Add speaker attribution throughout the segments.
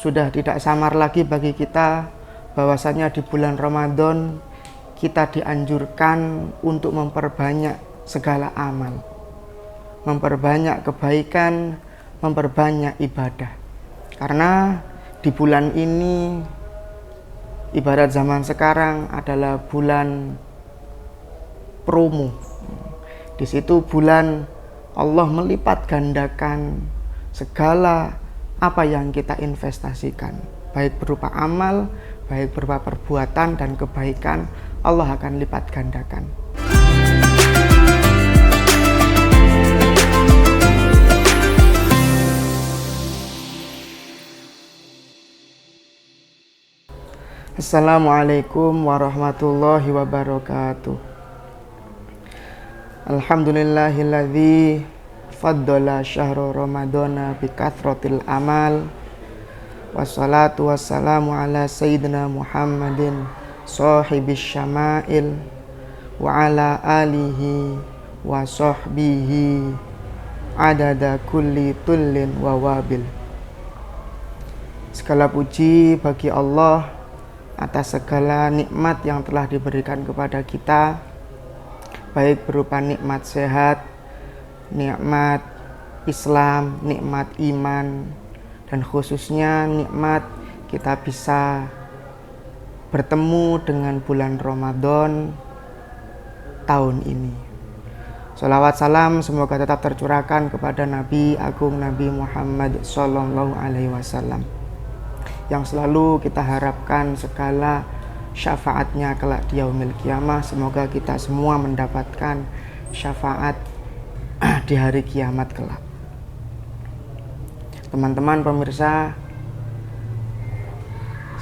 Speaker 1: Sudah tidak samar lagi bagi kita bahwasanya di bulan Ramadan kita dianjurkan untuk memperbanyak segala amal, memperbanyak kebaikan, memperbanyak ibadah. Karena di bulan ini ibarat zaman sekarang adalah bulan promo. Di situ bulan Allah melipat gandakan segala apa yang kita investasikan, baik berupa amal, baik berupa perbuatan dan kebaikan, Allah akan lipat gandakan. Assalamualaikum warahmatullahi wabarakatuh. Alhamdulillahilladzi faddala syahru ramadana bikathratil amal. Wassalatu wassalamu ala sayyidina Muhammadin sahibis syama'il wa ala alihi wa sahbihi adada kulli tullin wa wabil. Segala puji bagi Allah atas segala nikmat yang telah diberikan kepada kita, baik berupa nikmat sehat, nikmat Islam, nikmat iman, dan khususnya nikmat kita bisa bertemu dengan bulan Ramadan tahun ini. Sholawat salam semoga tetap tercurahkan kepada Nabi Agung Nabi Muhammad Sallallahu Alaihi Wasallam, yang selalu kita harapkan segala syafaatnya kelak di yaumil qiyamah. Semoga kita semua mendapatkan syafaat di hari kiamat kelak. Teman-teman pemirsa,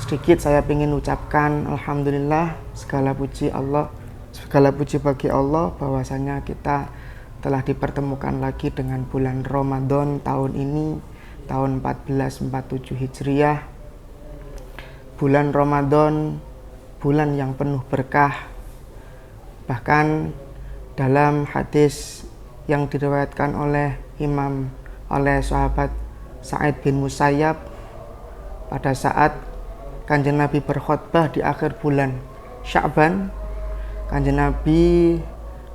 Speaker 1: sedikit saya ingin ucapkan alhamdulillah, segala puji bagi Allah bahwasanya kita telah dipertemukan lagi dengan bulan Ramadan tahun ini, tahun 1447 Hijriah. Bulan Ramadan, bulan yang penuh berkah. Bahkan dalam hadis yang diriwayatkan oleh sahabat Sa'id bin Musayyab, pada saat Kanjeng Nabi berkhutbah di akhir bulan Sya'ban, Kanjeng Nabi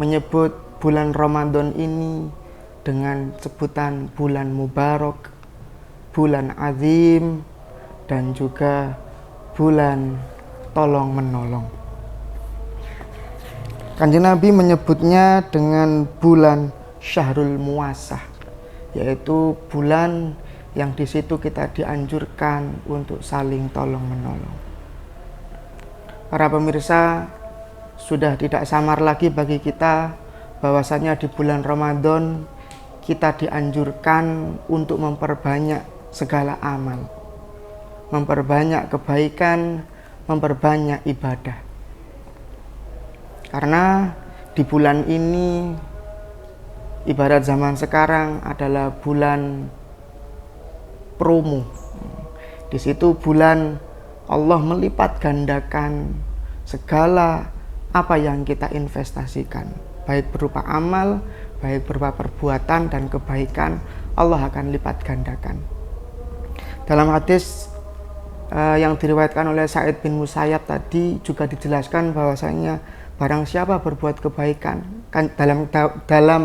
Speaker 1: menyebut bulan Ramadan ini dengan sebutan bulan mubarak, bulan azim, dan juga bulan tolong menolong. Kanjeng Nabi menyebutnya dengan bulan Syahrul Muwasah, yaitu bulan yang di situ kita dianjurkan untuk saling tolong menolong. Para pemirsa, sudah tidak samar lagi bagi kita bahwasanya di bulan Ramadan kita dianjurkan untuk memperbanyak segala amal, memperbanyak kebaikan, memperbanyak ibadah. Karena di bulan ini ibarat zaman sekarang adalah bulan promo. Di situ bulan Allah melipat gandakan segala apa yang kita investasikan, baik berupa amal, baik berupa perbuatan dan kebaikan, Allah akan lipat gandakan. Dalam hadis yang diriwayatkan oleh Sa'id bin Musayyab tadi juga dijelaskan bahwasanya barang siapa berbuat kebaikan, dalam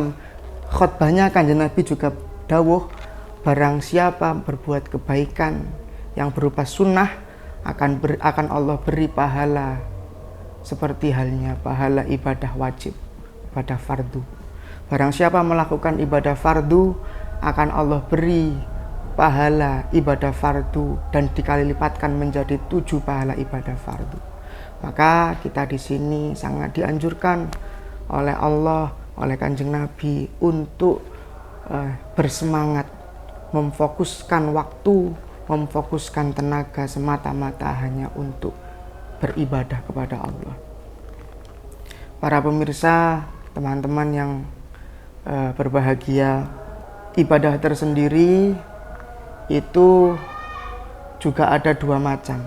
Speaker 1: khutbahnya Kanjeng Nabi juga dawuh, barang siapa berbuat kebaikan yang berupa sunnah akan Allah beri pahala seperti halnya pahala ibadah wajib, ibadah fardu. Barang siapa melakukan ibadah fardu akan Allah beri pahala ibadah fardu dan dikali lipatkan menjadi 7 pahala ibadah fardu. Maka kita di sini sangat dianjurkan oleh Allah, oleh Kanjeng Nabi untuk bersemangat, memfokuskan waktu, memfokuskan tenaga semata-mata hanya untuk beribadah kepada Allah. Para pemirsa, teman-teman yang berbahagia, ibadah tersendiri itu juga ada 2 macam.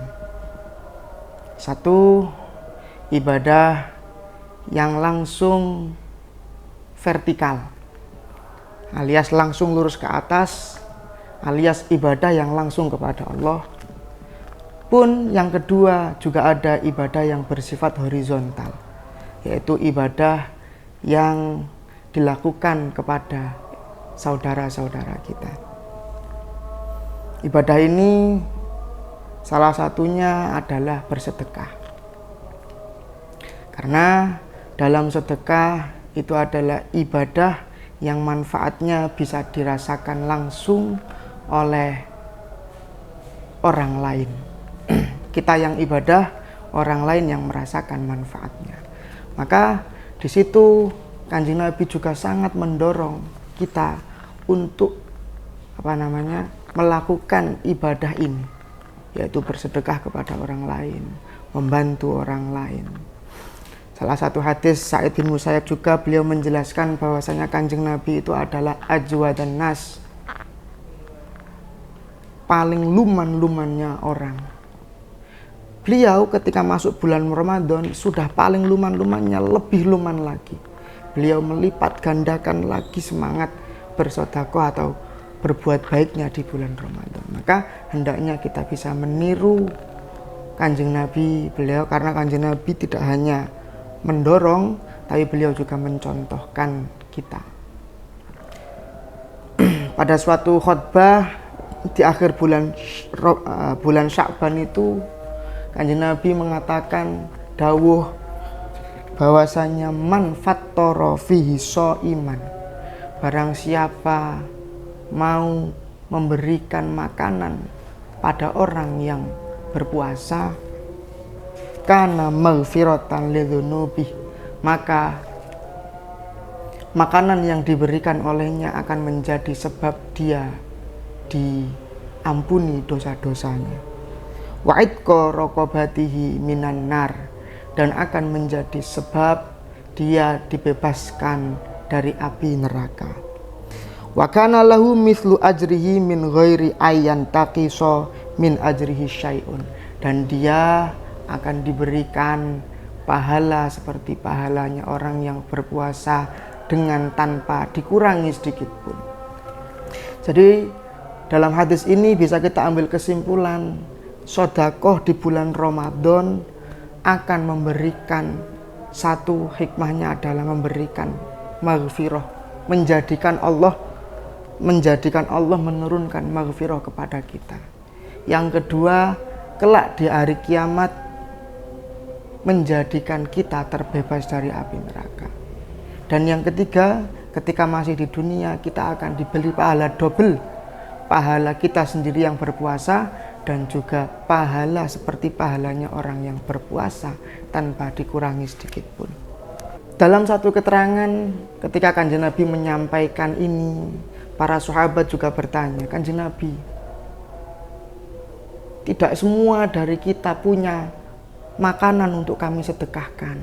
Speaker 1: Satu, ibadah yang langsung vertikal, alias langsung lurus ke atas, alias ibadah yang langsung kepada Allah. Adapun yang kedua juga ada ibadah yang bersifat horizontal, yaitu ibadah yang dilakukan kepada saudara-saudara kita. Ibadah ini salah satunya adalah bersedekah. Karena dalam sedekah itu adalah ibadah yang manfaatnya bisa dirasakan langsung oleh orang lain. Kita yang ibadah, orang lain yang merasakan manfaatnya. Maka di situ Kanjeng Nabi juga sangat mendorong kita untuk melakukan ibadah ini, yaitu bersedekah kepada orang lain, membantu orang lain. Salah satu hadis Sa'id bin Musayyab juga beliau menjelaskan bahwasanya Kanjeng Nabi itu adalah ajwadan nas, paling luman-lumannya orang. Beliau ketika masuk bulan Ramadan sudah paling luman-lumannya, lebih luman lagi. Beliau melipat gandakan lagi semangat bersedekah atau berbuat baiknya di bulan Ramadan. Maka hendaknya kita bisa meniru Kanjeng Nabi beliau, karena Kanjeng Nabi tidak hanya mendorong, tapi beliau juga mencontohkan kita. Pada suatu khutbah di akhir bulan Sya'ban itu, Kanjeng Nabi mengatakan dawuh bahwasanya man fattara fihi shaiman, barang siapa mau memberikan makanan pada orang yang berpuasa, kana maghfiratan lidzunubi, maka makanan yang diberikan olehnya akan menjadi sebab dia diampuni dosa-dosanya. Wa itqa raqabatihi minan nar, dan akan menjadi sebab dia dibebaskan dari api neraka. Wa kana lahu mithlu ajrihi min ghairi ayyan taqisa min ajrihi syai'un, dan dia akan diberikan pahala seperti pahalanya orang yang berpuasa dengan tanpa dikurangi sedikit pun. Jadi dalam hadis ini bisa kita ambil kesimpulan, sedekah di bulan Ramadan akan memberikan satu hikmahnya adalah memberikan maghfirah, menjadikan Allah menurunkan maghfirah kepada kita. Yang kedua, kelak di hari kiamat menjadikan kita terbebas dari api neraka. Dan yang ketiga, ketika masih di dunia kita akan diberi pahala double, pahala kita sendiri yang berpuasa dan juga pahala seperti pahalanya orang yang berpuasa tanpa dikurangi sedikit pun. Dalam satu keterangan ketika Kanjeng Nabi menyampaikan ini, para sahabat juga bertanya, Kanjeng Nabi, tidak semua dari kita punya makanan untuk kami sedekahkan.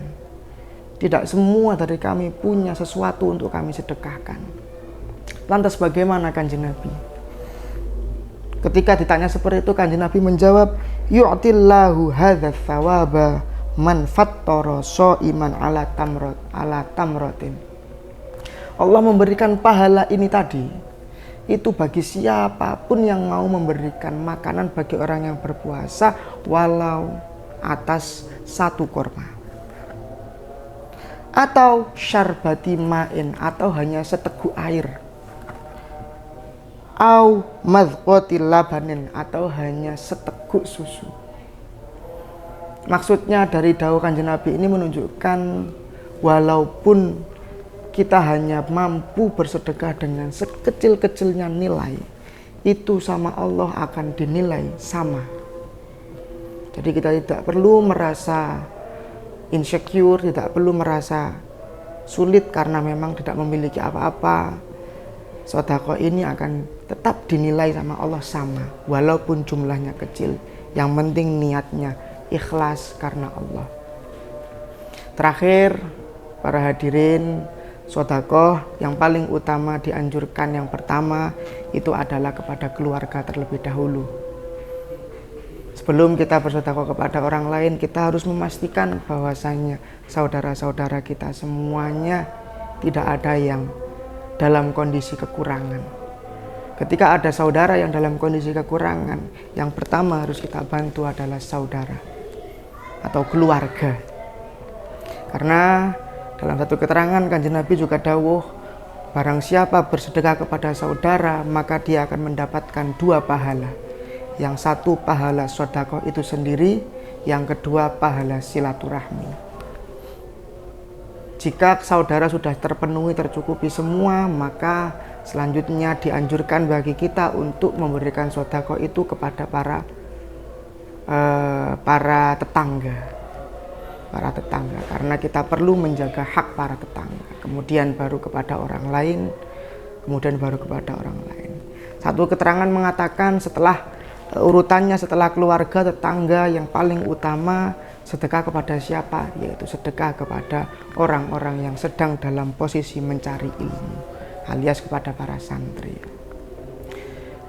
Speaker 1: Tidak semua dari kami punya sesuatu untuk kami sedekahkan. Lantas bagaimana Kanjeng Nabi? Ketika ditanya seperti itu, Kanjeng Nabi menjawab, yu'tillahu hadzal tsawaba man fattara shaiman ala tamratin. Allah memberikan pahala ini tadi itu bagi siapapun yang mau memberikan makanan bagi orang yang berpuasa walau atas satu korma, atau syarbati ma'in, atau hanya seteguk air, au madqatil labanin, atau hanya seteguk susu. Maksudnya dari dawuh Kanjeng Nabi ini menunjukkan walaupun kita hanya mampu bersedekah dengan sekecil-kecilnya nilai, itu sama Allah akan dinilai sama. Jadi kita tidak perlu merasa insecure, tidak perlu merasa sulit karena memang tidak memiliki apa-apa. Sedekah ini akan tetap dinilai sama Allah sama, walaupun jumlahnya kecil. Yang penting niatnya ikhlas karena Allah. Terakhir, para hadirin, sedekah yang paling utama dianjurkan yang pertama itu adalah kepada keluarga terlebih dahulu. Sebelum kita bersedekah kepada orang lain, kita harus memastikan bahwasanya saudara-saudara kita semuanya tidak ada yang dalam kondisi kekurangan. Ketika ada saudara yang dalam kondisi kekurangan, yang pertama harus kita bantu adalah saudara atau keluarga. Karena dalam satu keterangan Kanjeng Nabi juga dawuh, barang siapa bersedekah kepada saudara, maka dia akan mendapatkan 2 pahala. Yang satu pahala sedekah itu sendiri, yang kedua pahala silaturahmi. Jika saudara sudah terpenuhi, tercukupi semua, maka selanjutnya dianjurkan bagi kita untuk memberikan sedekah itu kepada para tetangga, karena kita perlu menjaga hak para tetangga. Kemudian baru kepada orang lain, kemudian baru kepada orang lain. Satu keterangan mengatakan urutannya setelah keluarga, tetangga, yang paling utama sedekah kepada siapa? Yaitu sedekah kepada orang-orang yang sedang dalam posisi mencari ilmu, alias kepada para santri.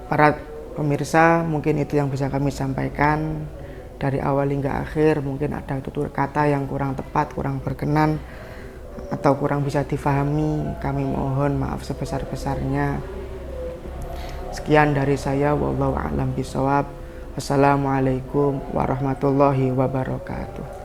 Speaker 1: Para pemirsa, mungkin itu yang bisa kami sampaikan dari awal hingga akhir. Mungkin ada tutur kata yang kurang tepat, kurang berkenan, atau kurang bisa difahami. Kami mohon maaf sebesar-besarnya. Sekian dari saya, wallahu a'lam bishawab. Wassalamualaikum warahmatullahi wabarakatuh.